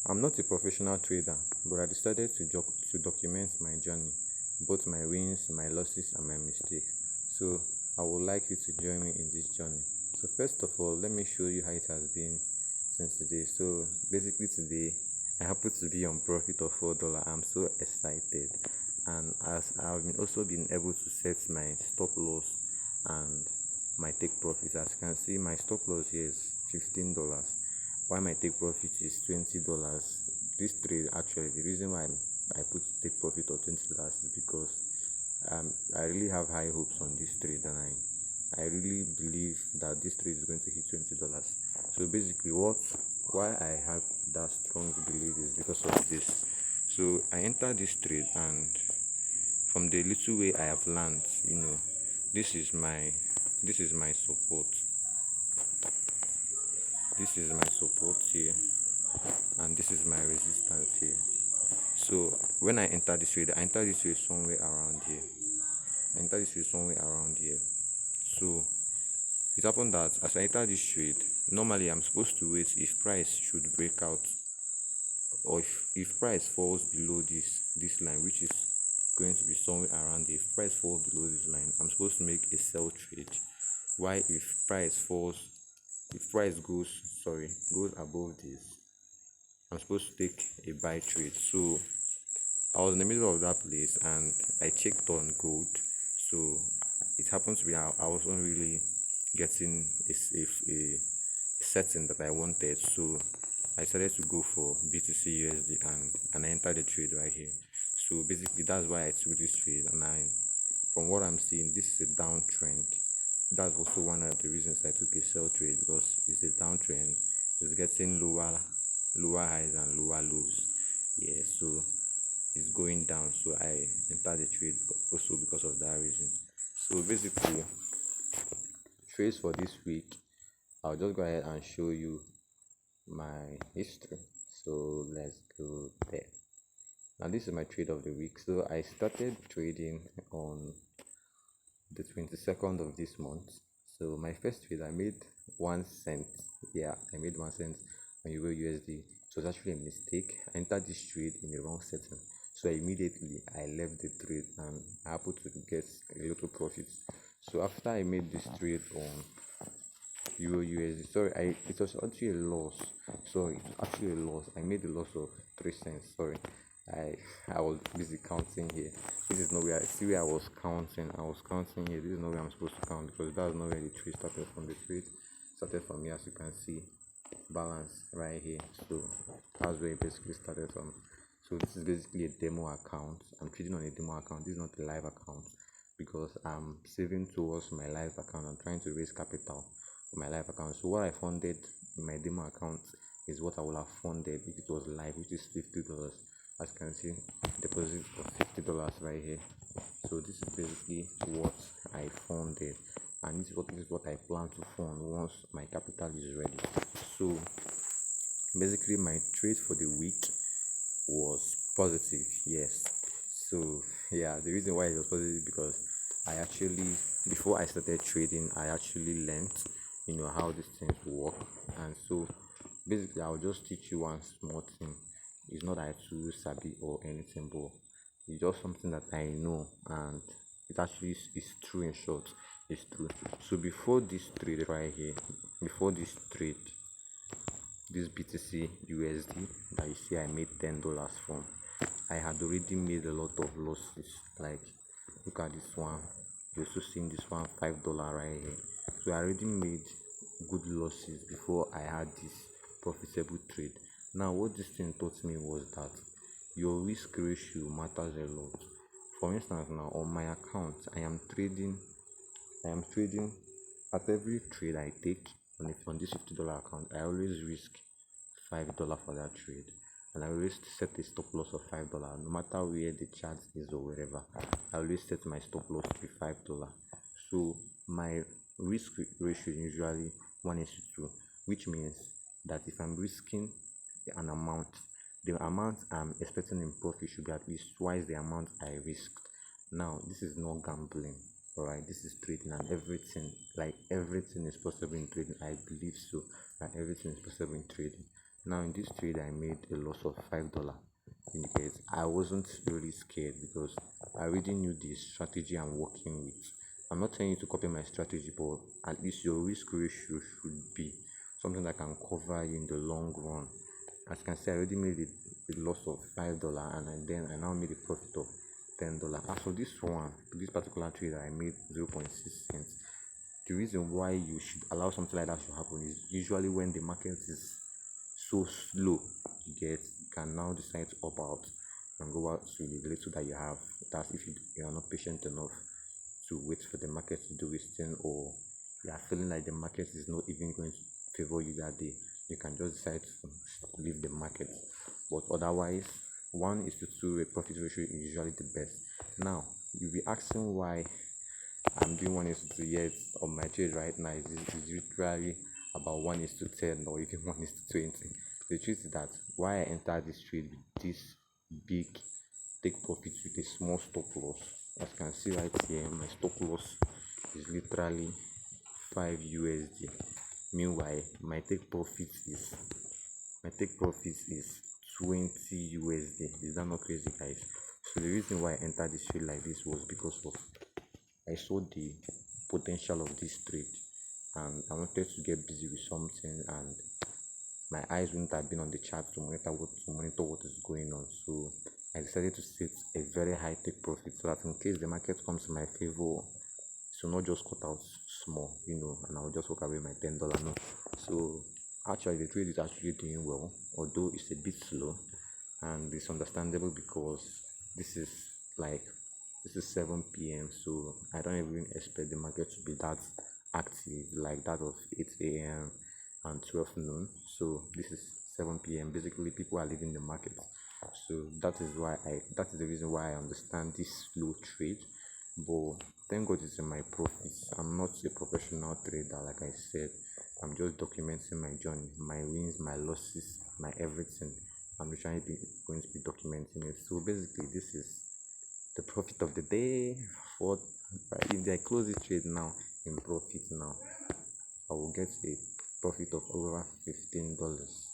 I'm not a professional trader, but I decided to document my journey, both my wins, my losses, and my mistakes. So I would like you to join me in this journey. So first of all, let me show you how it has been since today. So basically today, I happen to be on profit of $4. I'm so excited, and as I've also been able to set my stop loss and my take profit. As you can see, my stop loss here is $15. Why my take profit is $20. This trade, actually, the reason why I put take profit of $20 is because I really have high hopes on this trade, and I really believe that this trade is going to hit $20. So basically, why I have that strong belief is because of this. So I entered this trade, and from the little way I have learned, this is my this is my support. This is my support here, and this is my resistance here. So when I enter this trade, I enter this trade somewhere around here. So it happened that as I enter this trade, normally I'm supposed to wait if price should break out, or if price falls below this line, which is going to be somewhere around here. If price falls below this line, I'm supposed to make a sell trade. Why if price goes above this, I'm supposed to take a buy trade. So I was in the middle of that place, and I checked on gold. So it happened to be I wasn't really getting a setting that I wanted. So I decided to go for BTC USD, and I entered the trade right here. So basically that's why I took this trade, and from what I'm seeing, this is a downtrend. That's also one of the reasons I took a sell trade, because it's a downtrend. It's getting lower highs and lower lows. Yeah, so it's going down. So I entered the trade also because of that reason. So basically, trades for this week, I'll just go ahead and show you my history. So let's go there. Now this is my trade of the week. So I started trading on the 22nd of this month. So my first trade, I made 1 cent. Yeah, I made 1 cent on Euro USD. It was actually a mistake. I entered this trade in the wrong setting. So immediately I left the trade, and I happened to get a little profit. So after I made this trade on Euro USD, it was actually a loss. I made a loss of 3 cents. I was busy counting here. This is not where I was counting. I was counting here. This is not where I'm supposed to count, because that's not where the trade started from. The trade started from here, as you can see, balance right here. So that's where it basically started from. So this is basically a demo account. I'm trading on a demo account. This is not a live account, because I'm saving towards my live account. I'm trying to raise capital for my live account. So what I funded in my demo account is what I would have funded if it was live, which is $50. As you can see, deposit of $50 right here. So this is basically what I funded, and this is what I plan to fund once my capital is ready. So basically my trade for the week was positive. Yes. So yeah, the reason why it was positive, because I actually, before I started trading, I actually learned how these things work. And so basically I'll just teach you one small thing. It's not that I too sabi or anything, but it's just something that I know, and it actually is true. In short, it's true. So before this trade right here, this BTC USD that you see I made $10 from, I had already made a lot of losses. Like, look at this one. You also seen this one, $5 right here. So I already made good losses before I had this profitable trade. Now what this thing taught me was that your risk ratio matters a lot. For instance, now on my account, I am trading at every trade I take on this $50 account. I always risk $5 for that trade, and I always set a stop loss of $5. No matter where the chart is or wherever, I always set my stop loss to $5. So my risk ratio is usually 1:2, which means that if I'm risking an amount, the amount I'm expecting in profit should be at least twice the amount I risked. Now this is not gambling, alright? This is trading, and everything is possible in trading. I believe so, that everything is possible in trading. Now in this trade I made a loss of $5. Because I wasn't really scared because I already knew the strategy I'm working with. I'm not telling you to copy my strategy, but at least your risk ratio should be something that can cover you in the long run. As you can see, I already made a loss of $5, and then I now made a profit of $10. As for this one, this particular trade, I made 0.6 cents. The reason why you should allow something like that to happen is usually when the market is so slow. You can now decide to opt out and go out to the little that you have. That's if you are not patient enough to wait for the market to do its thing, or you are feeling like the market is not even going to favor you that day. You can just decide to leave the market. But otherwise, 1:2 a profit ratio is usually the best. Now you'll be asking why I'm doing 1:2, yet on my trade right now is literally about 1:10 or even 1:20. The truth is that why I entered this trade with this big take profit with a small stop loss. As you can see right here, my stop loss is literally 5 USD. Meanwhile, my take profit is 20 USD. Is that not crazy, guys? So the reason why I entered this trade like this was because of I saw the potential of this trade, and I wanted to get busy with something, and my eyes wouldn't have been on the chart to monitor what is going on. So I decided to set a very high take profit so that in case the market comes in my favor, so not just cut out small, and I'll just walk away with my $10. No. So actually the trade is actually doing well, although it's a bit slow, and it's understandable because this is like this is 7 p.m. so I don't even expect the market to be that active like that of 8 a.m. and 12 noon. So this is 7 p.m. Basically people are leaving the market. So that is the reason why I understand this slow trade. But thank God it's in my profits. I'm not a professional trader, like I said. I'm just documenting my journey, my wins, my losses, my everything. I'm trying to going to be documenting it. So basically this is the profit of the day. For if I close the trade now in profit now, I will get a profit of over $15.